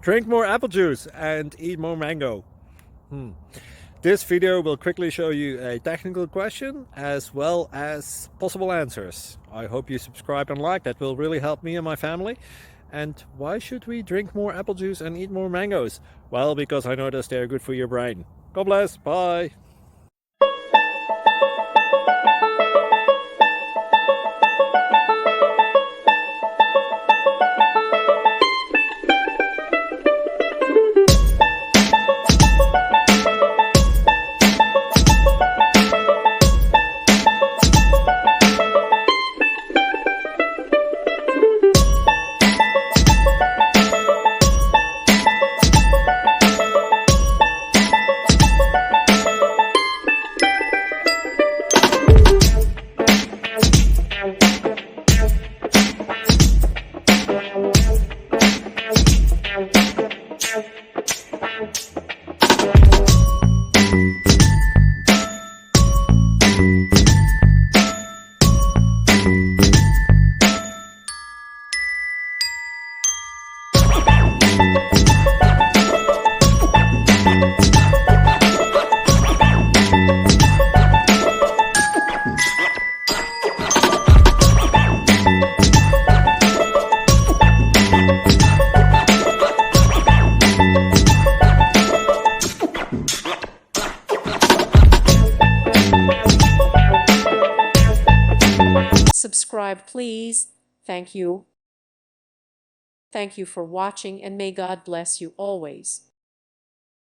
Drink more apple juice and eat more mango. This video will quickly show you a technical question as well as possible answers. I hope you subscribe and like, that will really help me and my family. And why should we drink more apple juice and eat more mangoes? Well, because I noticed they're good for your brain. God bless, bye! Subscribe, please. Thank you. Thank you for watching, and may God bless you always.